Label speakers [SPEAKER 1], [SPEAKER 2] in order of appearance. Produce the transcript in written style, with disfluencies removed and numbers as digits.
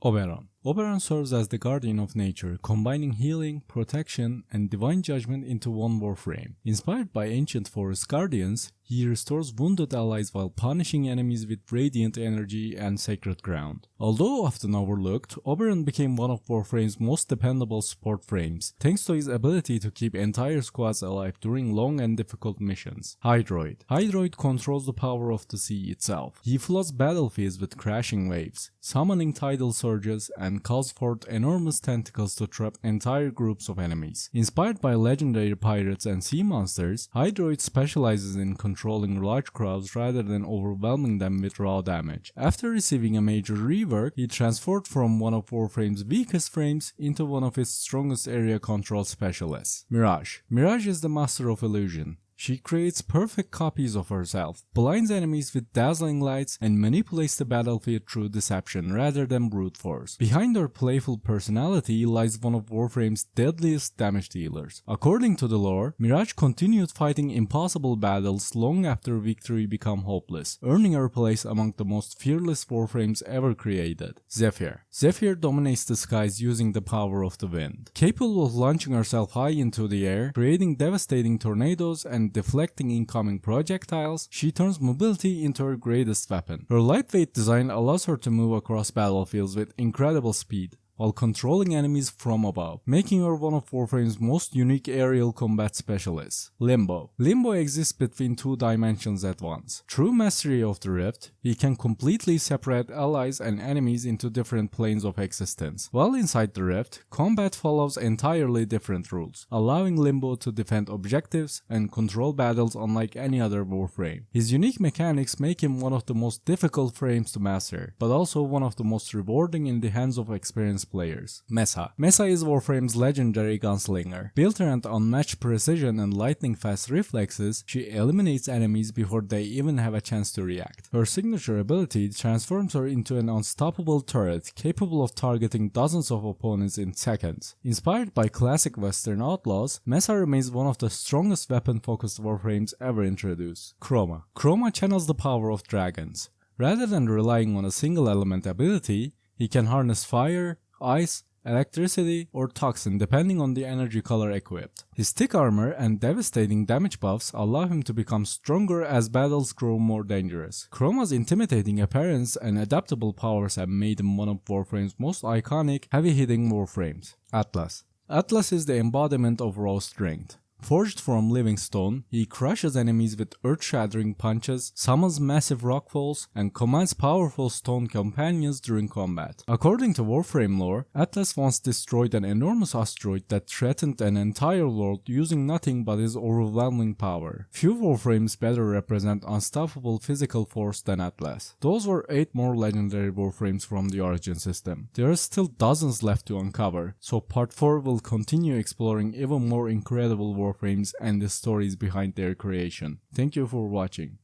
[SPEAKER 1] Oberon. Oberon serves as the guardian of nature, combining healing, protection, and divine judgment into one Warframe. Inspired by ancient forest guardians, he restores wounded allies while punishing enemies with radiant energy and sacred ground. Although often overlooked, Oberon became one of Warframe's most dependable support frames, thanks to his ability to keep entire squads alive during long and difficult missions. Hydroid. Hydroid controls the power of the sea itself. He floods battlefields with crashing waves, summoning tidal surges, and calls forth enormous tentacles to trap entire groups of enemies. Inspired by legendary pirates and sea monsters, Hydroid specializes in controlling large crowds rather than overwhelming them with raw damage. After receiving a major rework, he transformed from one of Warframe's weakest frames into one of its strongest area control specialists. Mirage. Mirage is the master of illusion. She creates perfect copies of herself, blinds enemies with dazzling lights, and manipulates the battlefield through deception rather than brute force. Behind her playful personality lies one of Warframe's deadliest damage dealers. According to the lore, Mirage continued fighting impossible battles long after victory became hopeless, earning her place among the most fearless Warframes ever created. Zephyr. Zephyr dominates the skies using the power of the wind. Capable of launching herself high into the air, creating devastating tornadoes and deflecting incoming projectiles, she turns mobility into her greatest weapon. Her lightweight design allows her to move across battlefields with incredible speed, while controlling enemies from above, making her one of Warframe's most unique aerial combat specialists. Limbo. Limbo exists between two dimensions at once. Through mastery of the Rift, he can completely separate allies and enemies into different planes of existence. While inside the Rift, combat follows entirely different rules, allowing Limbo to defend objectives and control battles unlike any other Warframe. His unique mechanics make him one of the most difficult frames to master, but also one of the most rewarding in the hands of experienced players. Mesa. Mesa is Warframe's legendary gunslinger. Built around unmatched precision and lightning-fast reflexes, she eliminates enemies before they even have a chance to react. Her signature ability transforms her into an unstoppable turret capable of targeting dozens of opponents in seconds. Inspired by classic Western outlaws, Mesa remains one of the strongest weapon-focused Warframes ever introduced. Chroma. Chroma channels the power of dragons. Rather than relying on a single element ability, he can harness fire, ice, electricity, or toxin depending on the energy color equipped. His thick armor and devastating damage buffs allow him to become stronger as battles grow more dangerous. Chroma's intimidating appearance and adaptable powers have made him one of Warframe's most iconic, heavy-hitting Warframes. Atlas. Atlas is the embodiment of raw strength. Forged from living stone, he crushes enemies with earth-shattering punches, summons massive rockfalls, and commands powerful stone companions during combat. According to Warframe lore, Atlas once destroyed an enormous asteroid that threatened an entire world using nothing but his overwhelming power. Few Warframes better represent unstoppable physical force than Atlas. Those were 8 more legendary Warframes from the Origin system. There are still dozens left to uncover, so part 4 will continue exploring even more incredible Warframes and the stories behind their creation. Thank you for watching.